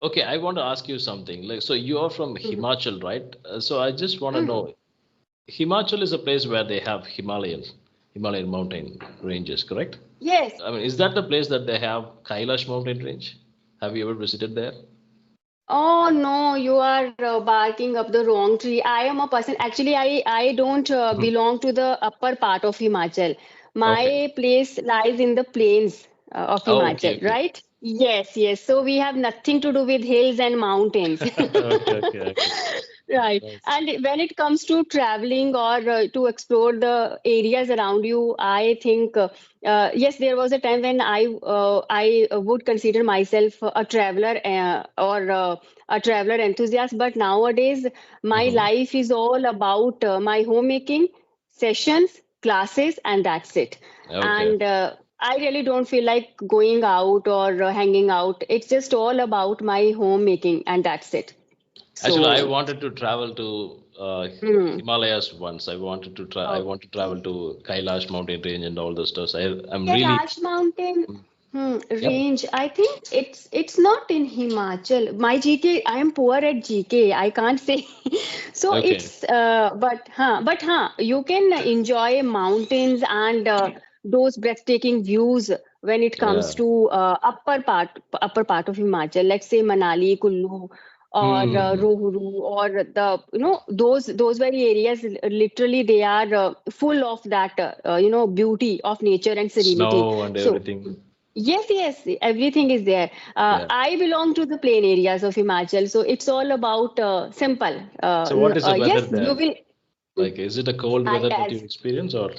Okay, I want to ask you something. Like, so you are from Mhm. Himachal, right? So I just want to Mhm. know, Himachal is a place where they have Himalayan mountain ranges, correct? Yes. I mean, is that the place that they have Kailash mountain range? Have you ever visited there? Oh no, you are barking up the wrong tree. I am a person. Actually, I don't Mhm. belong to the upper part of Himachal. Okay. My place lies in the plains of Oh, okay, Himachal, okay. right? Yes, yes. So we have nothing to do with hills and mountains. Okay, okay, okay. Right. Nice. And when it comes to traveling or to explore the areas around you, I think yes, there was a time when I would consider myself a traveler or a traveler enthusiast. But nowadays, my Hmm. life is all about my homemaking sessions, classes, and that's it. Okay. And I really don't feel like going out or hanging out. It's just all about my homemaking, and that's it. Actually, I So. wanted to travel to Hmm. Himalayas once. I want to travel Okay. to Kailash mountain range and all those stuff. I'm really. Kailash Mountain Yep. range. I think it's not in Himachal. My GK, I am poor at GK. I can't say. So Okay. it's you can enjoy mountains and those breathtaking views when it comes Yeah. to upper part of Himachal. Let's say Manali, Kullu, or Hmm. Rohuru, or those very areas. Literally, they are full of that beauty of nature and serenity. Snow and So everything. yes, yes, everything is there. Yeah. I belong to the plain areas of Himachal, so it's all about simple. So what is the weather Yes, you there? will. Like, is it a cold I weather that you as experience or?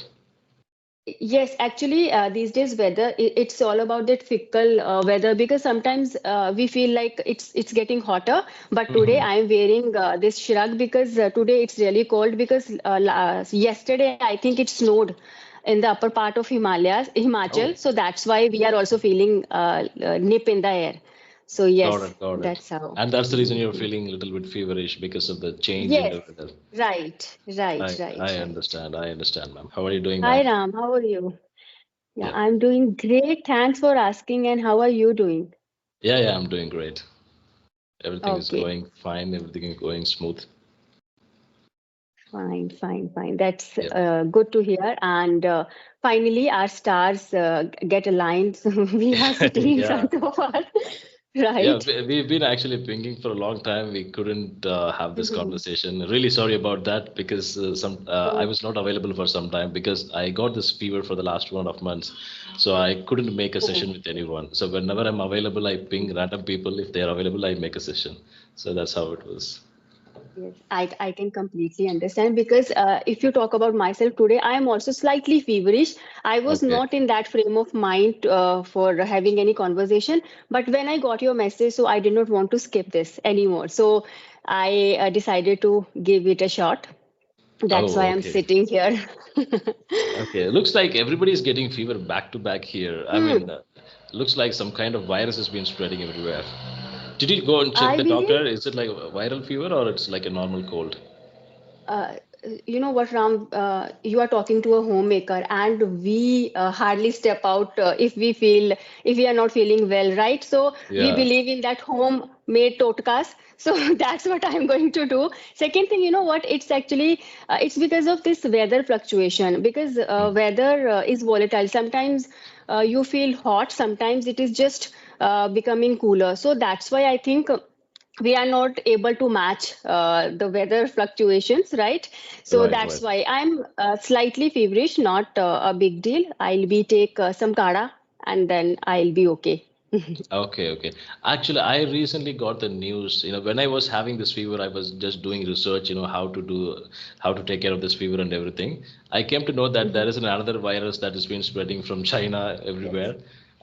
Yes, actually, these days weather it's all about that fickle weather, because sometimes we feel like it's getting hotter. But today Hmm. I am wearing this shrug because today it's really cold, because yesterday I think it snowed in the upper part of Himachal. Oh, So that's why we are also feeling nip in the air. So got yes, it, got it. that's how. And that's the reason you're Mhm. feeling a little bit feverish because of the change in Yes, the weather. right, right, I right, right. understand. I understand, ma'am. How are you doing, Hi ma'am? Ram, how are you? Yeah, Yeah. I'm doing great. Thanks for asking. And how are you doing? Yeah, yeah, I'm doing great. Everything is Okay, going fine. Everything is going smooth. fine, fine, fine. That's Yeah. good to hear. And finally, our stars get aligned. So we are sitting in Yeah. front of us, Yeah, right? we've been actually pinging for a long time. We couldn't have this conversation. Really sorry about that because I Oh, was not available for some time because I got this fever for the last 1.5 months. So I couldn't make a oh, session with anyone. So whenever I'm available, I ping random people. If they are available, I make a session. So that's how it was. yes, I can completely understand, because if you talk about myself today, I am also slightly feverish. I was Okay. not in that frame of mind for having any conversation. But when I got your message, so I did not want to skip this anymore. So I decided to give it a shot. That's why Oh, I'm okay. sitting here. Okay. Looks like everybody's getting fever back to back here. I Hmm, mean, looks like some kind of virus has been spreading everywhere. Did you go and check I the believe. doctor? Is it like a viral fever or it's like a normal cold? Uh, you know what, Ram? You are talking to a homemaker, and we hardly step out if we are not feeling well, right? So we Yeah. believe in that homemade totkas. So that's what I'm going to do. Second thing, you know what? It's actually it's because of this weather fluctuation. Because Mm. weather is volatile. Sometimes you feel hot. Sometimes it is just becoming cooler. So that's why I think we are not able to match the weather fluctuations, right? So Right, that's right. why I'm slightly feverish, not a big deal. I'll be take some kada, and then I'll be okay. Okay, okay. Actually, I recently got the news. When I was having this fever, I was just doing research, how to take care of this fever and everything. I came to know that there Mhm. is another virus that has been spreading from China Yes. everywhere.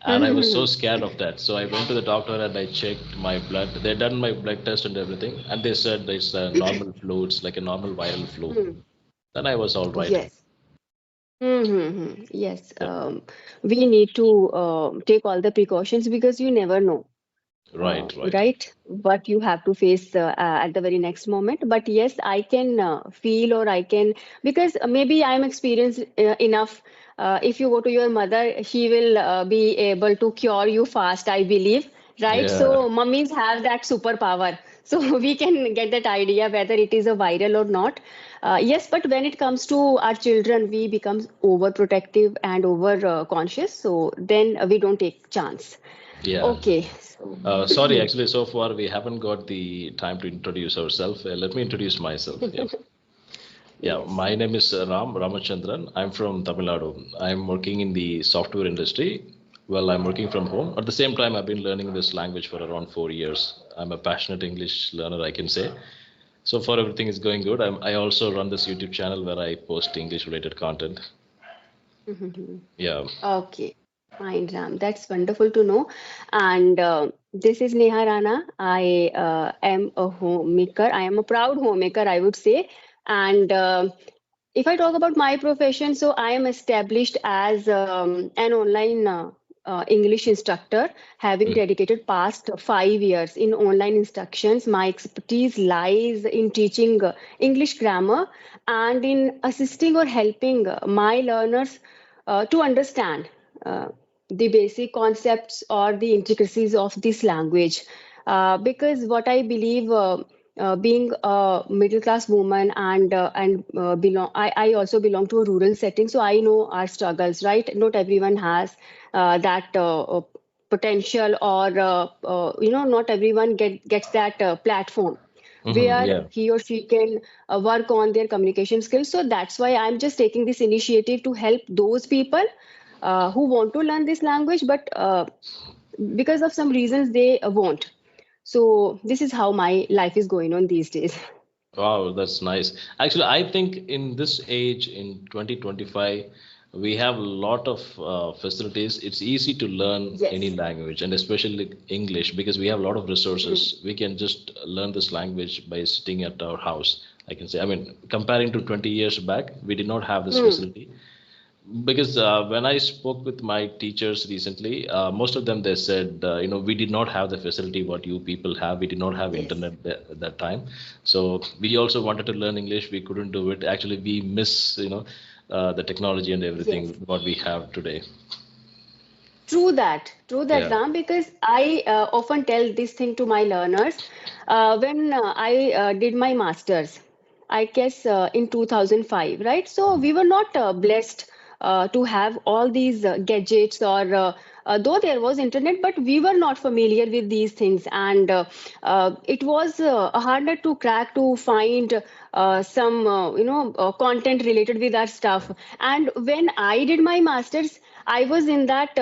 And I was so scared of that. So I went to the doctor and I checked my blood. They done my blood test and everything. And they said it's a normal flu. It's like a normal viral flu. Hmm. Then I was all right. Yes. Mm-hmm. Yes. Yep. We need to take all the precautions, because you never know, Right, right. right? What you have to face at the very next moment. But yes, I can feel, or I can, because maybe I'm experienced enough. If you go to your mother, she will be able to cure you fast, I believe. right? Yeah. So mummies have that superpower. So we can get that idea whether it is a viral or not. Yes, but when it comes to our children, we become overprotective and over conscious. So then we don't take chance. Yeah. Okay. So Sorry, actually, so far we haven't got the time to introduce ourselves. Let me introduce myself. Yeah. Yeah, yes. my name is Ramachandran. I'm from Tamil Nadu. I'm working in the software industry. Well, I'm working from home. At the same time, I've been learning this language for around 4 years. I'm a passionate English learner, I can say. So far, everything is going good. I also run this YouTube channel where I post English-related content. Yeah. Okay, fine, Ram. That's wonderful to know. And this is Neha Rana. I am a homemaker. I am a proud homemaker, I would say. And if I talk about my profession, so I am established as an online English instructor, having Mm. dedicated past 5 years in online instructions. My expertise lies in teaching English grammar and in assisting or helping my learners to understand the basic concepts or the intricacies of this language. Because what I believe, being a middle class woman and I also belong to a rural setting, so I know our struggles. Right, not everyone has that. Potential or not everyone gets that platform where Yeah. he or she can work on their communication skills. So that's why I'm just taking this initiative to help those people who want to learn this language, but because of some reasons they won't. So this is how my life is going on these days. Wow, that's nice. Actually, I think in this age, in 2025, we have a lot of facilities. It's easy to learn any Yes. language, and especially English, because we have a lot of Mhm. resources. We can just learn this language by sitting at our house. I can say, I mean, comparing to 20 years back, we did not have this Hmm. facility. Because when I spoke with my teachers recently, most of them they said, we did not have the facility what you people have. We did not have Yes. internet at that time, so we also wanted to learn English. We couldn't do it. Actually, we miss the technology and everything Yes. what we have today. True that, Yeah, Ram, because I often tell this thing to my learners. When I did my master's, I guess in 2005, right? So we were not blessed to have all these gadgets or though there was internet, but we were not familiar with these things. And it was harder to crack to find some, content related with our stuff. And when I did my master's, I was in that.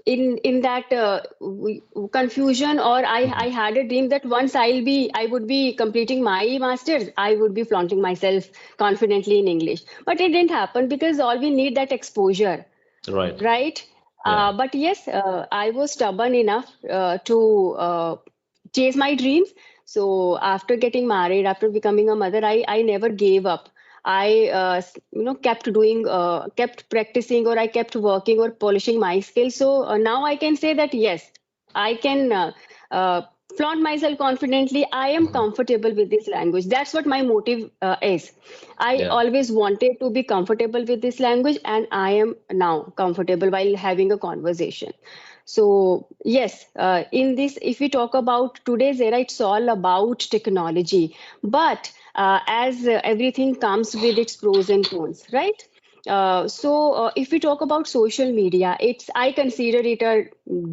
In that confusion, or I had a dream that once I would be completing my masters, I would be flaunting myself confidently in English, but it didn't happen because all we need that exposure, right. right? Yeah. But yes, I was stubborn enough to chase my dreams. So after getting married, after becoming a mother, I never gave up. I kept doing, kept practicing, or I kept working or polishing my skills. So now I can say that yes, I can uh, flaunt myself confidently. I am Mhm. comfortable with this language. That's what my motive is. I Yeah. always wanted to be comfortable with this language, and I am now comfortable while having a conversation. So, yes, in this, if we talk about today's era, it's all about technology. But as everything comes with its pros and cons, right? If we talk about social media, I consider it a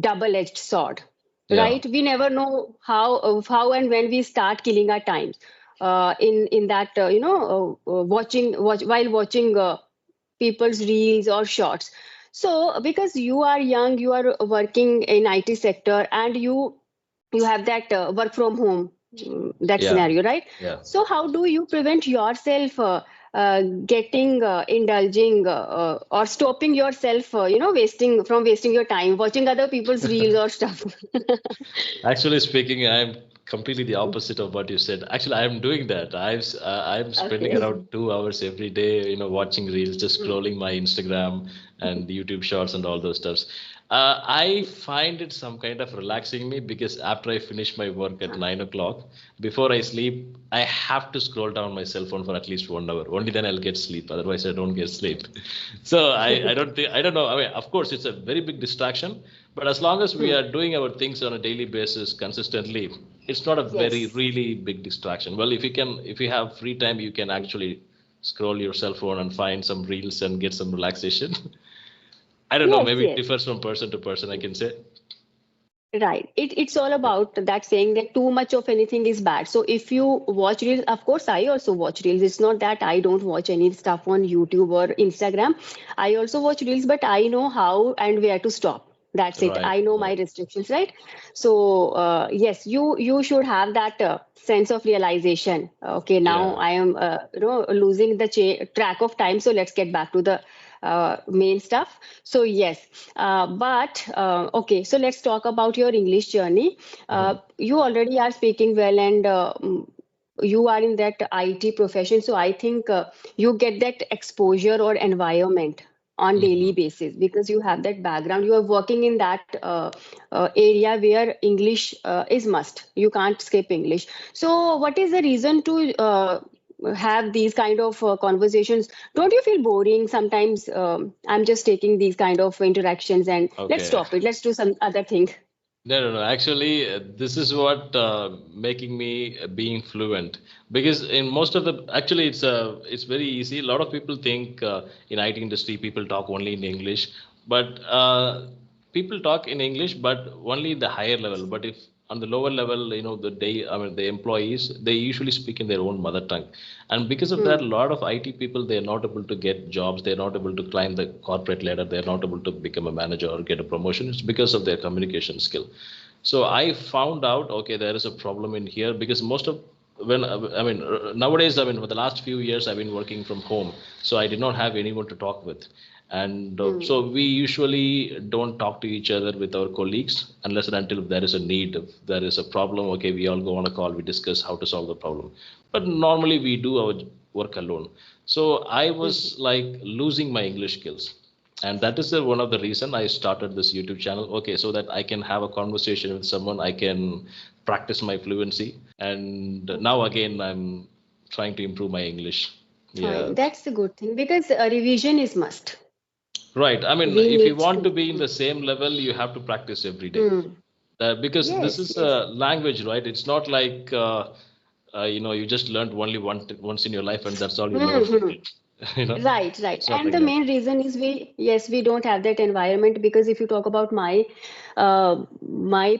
double-edged sword, Yeah. right? We never know how and when we start killing our times in that while watching people's reels or shorts. So because you are young, you are working in IT sector, and you have that work from home, that Yeah. scenario, right? Yeah. So how do you prevent yourself getting indulging or stopping yourself, wasting your time watching other people's reels or stuff? Actually speaking, I'm completely the opposite of what you said. Actually, I'm doing that. I'm spending Okay. around 2 hours every day, watching reels, just Mm. scrolling my Instagram and YouTube Shorts and all those stuffs. I find it some kind of relaxing me because after I finish my work at Huh. 9 o'clock, before I sleep, I have to scroll down my cell phone for at least 1 hour. Only then I'll get sleep. Otherwise, I don't get sleep. So I don't think, I don't know. I mean, of course, it's a very big distraction, but as long as we Hmm. are doing our things on a daily basis consistently, it's not a very Yes. really big distraction. Well, if you have free time, you can actually scroll your cell phone and find some reels and get some relaxation. I don't know, Yes, maybe it yes. differs from person to person, I can say. Right. It's all about that saying that too much of anything is bad. So if you watch reels, of course, I also watch reels. It's not that I don't watch any stuff on YouTube or Instagram. I also watch reels, but I know how and where to stop. That's it. Right, I know my right. restrictions, right? So yes, you should have that sense of realization. Okay, now Yeah. I am losing the track of time. So let's get back to the main stuff. So yes, but okay, so let's talk about your English journey. Mhm. You already are speaking well, and you are in that IT profession. So I think you get that exposure or environment on daily Mhm. basis because you have that background. You are working in that area where English is must. You can't skip English. So what is the reason to have these kind of conversations? Don't you feel boring sometimes? I'm just taking these kind of interactions and let's Okay. stop it. Let's do some other thing. No, no, no. Actually, this is what making me being fluent because in most of the actually it's very easy. A lot of people think in IT industry people talk only in English, but people talk in English, but only the higher level. But if on the lower level, I mean, the employees, they usually speak in their own mother tongue, and because of that, Hmm. a lot of IT people they are not able to get jobs. They're not able to climb the corporate ladder. They're not able to become a manager or get a promotion. It's because of their communication skill. So I found out, okay, there is a problem in here because most of when I mean nowadays, I mean, for the last few years, I've been working from home, so I did not have anyone to talk with, and Hmm. so we usually don't talk to each other with our colleagues unless and until there is a need, if there is a problem. Okay, we all go on a call, we discuss how to solve the problem, but normally we do our work alone. So I Hmm. was like losing my English skills, and that is one of the reason I started this YouTube channel. Okay, so that I can have a conversation with someone, I can practice my fluency, and now again I'm trying to improve my English. Yeah. Fine. That's a good thing because revision is must. Right, I mean, We if you need want to. to be in the same level, you have to practice every day, Hmm. because this Yes, is a yes. language, right? It's not like you just learned only once in your life and that's all, you never Hmm. forget. you know Right, right. it's not And like the that. main reason is we don't have that environment because if you talk about my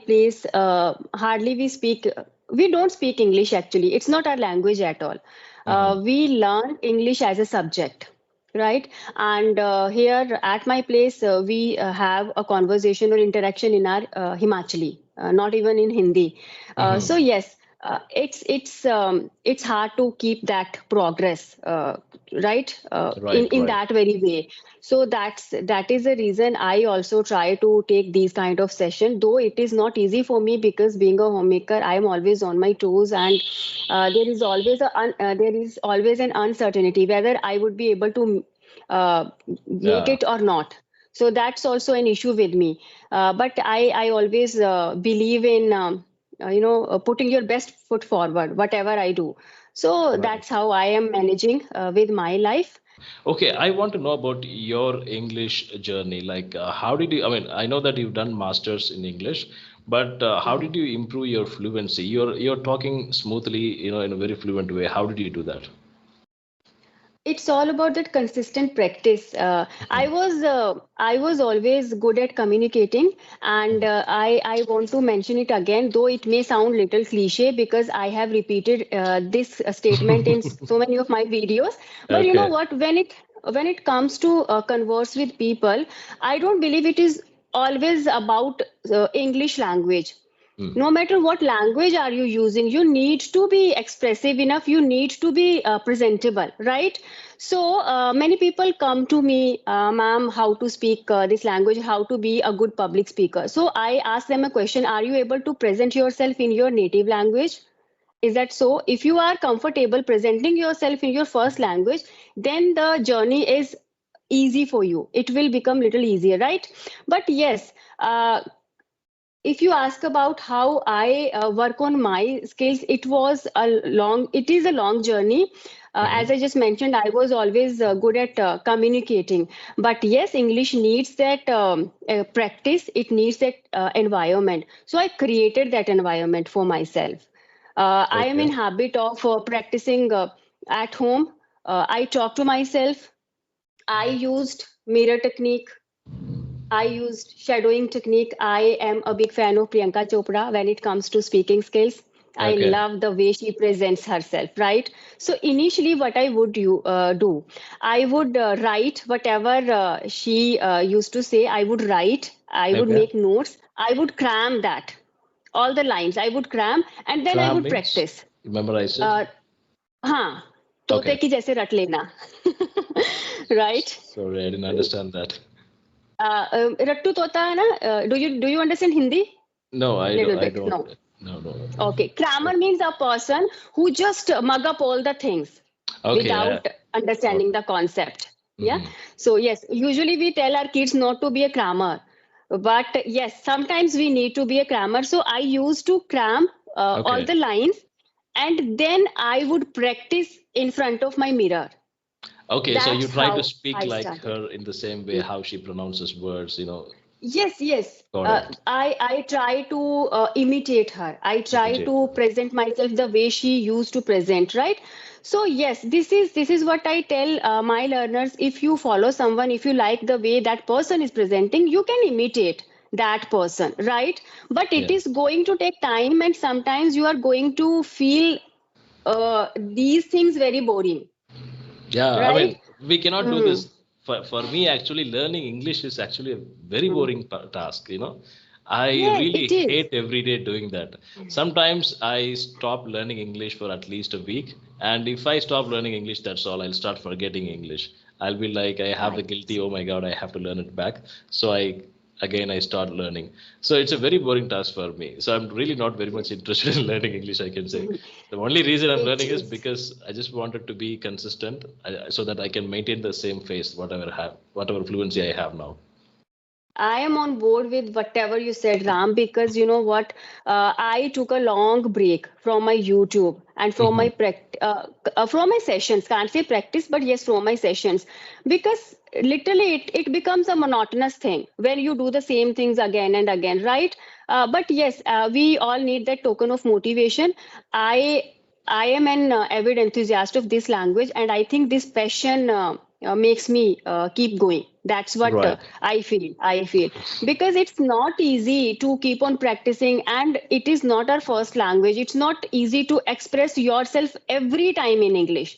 place, hardly we don't speak English actually. It's not our language at all. Hmm. We learn English as a subject, right? And here at my place, we have a conversation or interaction in our Himachali, not even in Hindi. So Hmm. yes, it's hard to keep that progress. Right in Right, right. that very way. So that is the reason I also try to take these kind of session, though it is not easy for me because being a homemaker I am always on my toes, and there is always an uncertainty whether I would be able to make Yeah. it or not. So that's also an issue with me, but I always believe in putting your best foot forward whatever I do. So Right. that's how I am managing with my life. Okay, I want to know about your English journey. Like, how did you? I mean, I know that you've done masters in English, but how Mhm. did you improve your fluency? You're talking smoothly, in a very fluent way. How did you do that? It's all about that consistent practice. Mhm. I was always good at communicating, and I want to mention it again, though it may sound little cliche because I have repeated this statement in so many of my videos. But you know Okay. what? When it comes to converse with people, I don't believe it is always about English language. Mm. No matter what language are you using, you need to be expressive enough, you need to be presentable, right? So many people come to me, ma'am, how to speak this language, how to be a good public speaker. So I ask them a question: are you able to present yourself in your native language? Is that so? If you are comfortable presenting yourself in your first language, then the journey is easy for you. It will become little easier, right? But yes, if you ask about how I work on my skills, it is a long journey. As I just mentioned, I was always good at communicating. But yes, English needs that practice. It needs that environment. So I created that environment for myself. I am in Okay. habit of practicing at home. I talk to myself. I used mirror technique. I used shadowing technique. I am a big fan of Priyanka Chopra when it comes to speaking skills. I Okay. love the way she presents herself, right? So initially, what I would do, I would write whatever she used to say. I would write. I would Okay. make notes. I would cram that, all the lines. I would cram, and then I Cram would means practice. memorize it. Uh, हाँ, तोते Okay. की जैसे रट लेना, right? Sorry, I didn't understand that. रट्टू तोता है ना? Do you understand Hindi? No, I don't. Little I bit. don't. No. No, no. Okay. Crammer means a person who just mug up all the things Okay. without Got understanding the concept. Yeah. it. So yes, usually we tell our kids not to be a crammer, but yes, sometimes we need to be a crammer. So I used to cram all Okay. the lines, and then I would practice in front of my mirror. Okay. So you That's try to how speak I like started. her in the same way how she pronounces words. Yes, yes. Got it. I try to imitate her. I try Immediate. to present myself the way she used to present, right? So yes, this is what I tell my learners. If you follow someone, if you like the way that person is presenting, you can imitate that person, right? But it Yeah. is going to take time, and sometimes you are going to feel these things very boring, Yeah. I right? mean, we cannot do Mm. this. For me, actually, learning English is actually a very Mm. boring task. I Yes, really it is. hate every day doing that. Sometimes I stop learning English for at least a week. And if I stop learning English, that's all. I'll start forgetting English. I'll be like, I have the guilty, oh my God, I have to learn it back. So I start learning. So it's a very boring task for me. So I'm really not very much interested in learning English, I can say. The only reason I'm It learning is is. because I just wanted to be consistent so that I can maintain the same pace, whatever fluency I have now. I am on board with whatever you said, Ram, because you know what? I took a long break from my YouTube and Hmm. from my sessions. Can't say practice, but yes, from my sessions, because literally it becomes a monotonous thing when you do the same things again and again, right? But yes, we all need that token of motivation. I I am an avid enthusiast of this language, and I think this passion makes me keep going. That's what Right. I feel because it's not easy to keep on practicing, and it is not our first language. It's not easy to express yourself every time in English.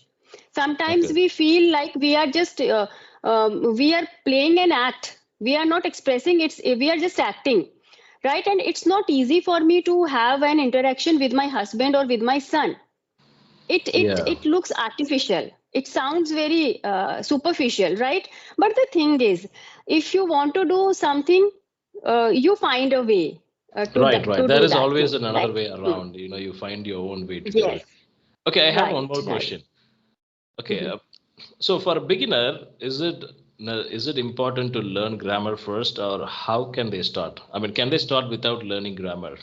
Sometimes Okay. we feel like we are playing an act. We are not expressing it. We are just acting, right? And it's not easy for me to have an interaction with my husband or with my son. Yeah. It looks artificial. It sounds very superficial, right? But the thing is, if you want to do something, you find a way Right, right. to There do is that always thing, another right? way Hmm. around. You find your own way to do Yes, it. Okay, I have one right, more right. question. Okay, Mhm. so for a beginner, is it important to learn grammar first, or how can they start? I mean, can they start without learning grammar?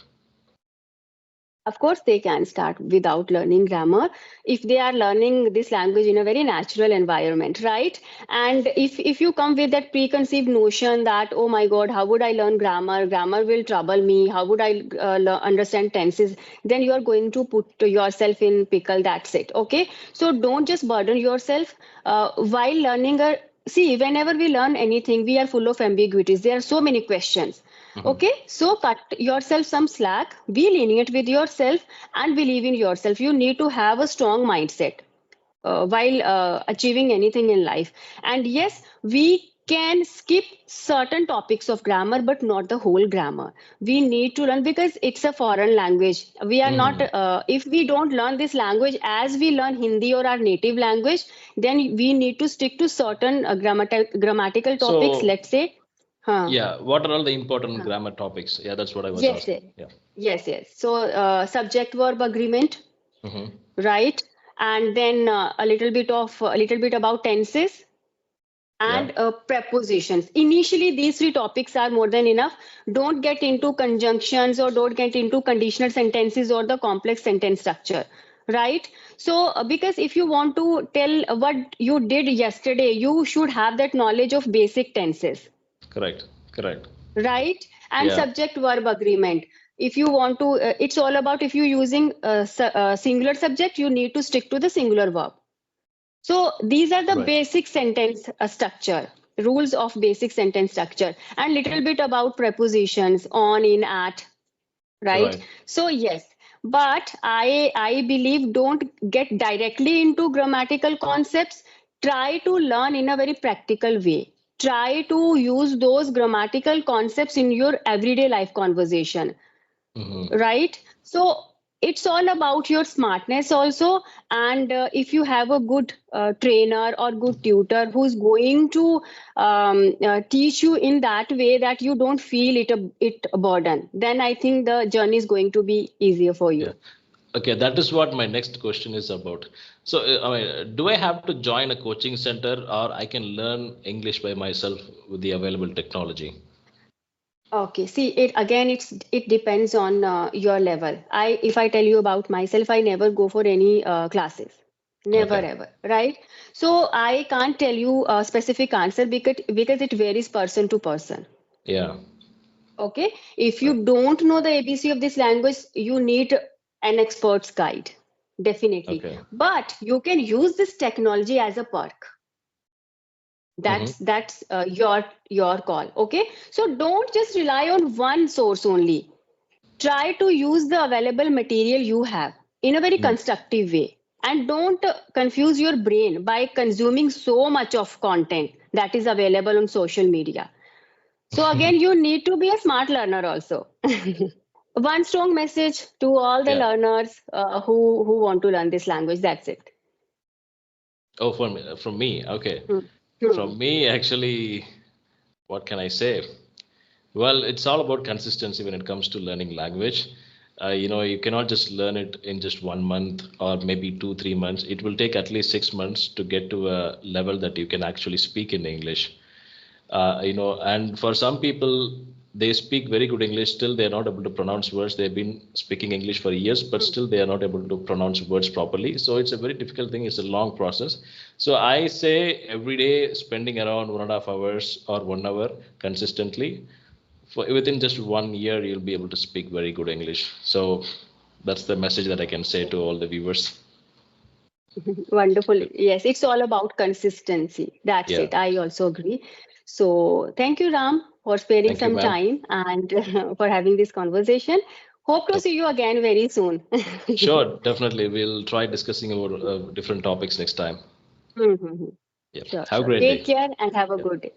Of course, they can start without learning grammar if they are learning this language in a very natural environment, right? And if you come with that preconceived notion that, oh my God, how would I learn grammar? Grammar will trouble me. How would I understand tenses? Then you are going to put yourself in pickle. That's it. Okay. So don't just burden yourself while learning a. See, whenever we learn anything, we are full of ambiguities. There are so many questions. Mhm. Okay, so cut yourself some slack, be lenient with yourself, and believe in yourself. You need to have a strong mindset while achieving anything in life. And yes, we can skip certain topics of grammar, but not the whole grammar. We need to learn because it's a foreign language. We are not, Mhm. if we don't learn this language as we learn Hindi or our native language, then we need to stick to certain grammatical topics. So, Let's say, huh, yeah, what are all the important huh. grammar topics? Yeah, that's what I was Yes, asking. yes, Yeah. yes. So, subject verb agreement, Hmm. right? And then a little bit about tenses, and prepositions. Initially, these three topics are more than enough. Don't get into conjunctions or don't get into conditional sentences or the complex sentence structure, right? So, because if you want to tell what you did yesterday, you should have that knowledge of basic tenses, Correct. Correct. right? And Yeah. subject verb agreement. If you want to, it's all about if you're using singular subject, you need to stick to the singular verb. So these are the Right. basic sentence structure, rules of basic sentence structure, and little bit about prepositions on, in, at, right? Right. So yes, but I believe don't get directly into grammatical concepts. Try to learn in a very practical way. Try to use those grammatical concepts in your everyday life conversation, right? So it's all about your smartness also. And if you have a good trainer or good tutor who's going to teach you in that way that you don't feel it a burden, then I think the journey is going to be easier for Yeah. you. Okay, that is what my next question is about. So, I mean, do I have to join a coaching center or I can learn English by myself with the available technology? Okay, see it again. It depends on your level. If I tell you about myself, I never go for any classes, never Okay. ever, right? So I can't tell you a specific answer because it varies person to person. Yeah. Okay, if Right. you don't know the ABC of this language, you need an expert's guide, definitely. Okay. But you can use this technology as a perk. That's your call. Okay, so don't just rely on one source only. Try to use the available material you have in a very Mm. constructive way, and don't confuse your brain by consuming so much of content that is available on social media. So again, you need to be a smart learner also. One strong message to all the Yeah. learners who want to learn this language. That's it. Oh, from me. Okay. Hmm. Hmm. From me, actually, what can I say? Well, it's all about consistency when it comes to learning language. You cannot just learn it in just 1 month or maybe 2, 3 months. It will take at least 6 months to get to a level that you can actually speak in English. And for some people, they speak very good English, still they are not able to pronounce words. They've been speaking English for years, but still they are not able to pronounce words properly. So it's a very difficult thing. It's a long process. So I say every day spending around 1.5 hours or 1 hour consistently. Within just 1 year, you'll be able to speak very good English. So that's the message that I can say to all the viewers. Wonderful. Yes, it's all about consistency. That's Yeah. it. I also agree. So thank you, Ram, for sparing Thank you, some ma'am. time and for having this conversation. Hope to see you again very soon. Sure, definitely. We'll try discussing about different topics next time. Mhm. Yeah. Sure, Have a sure. great Take day. care and have a Yeah. good day.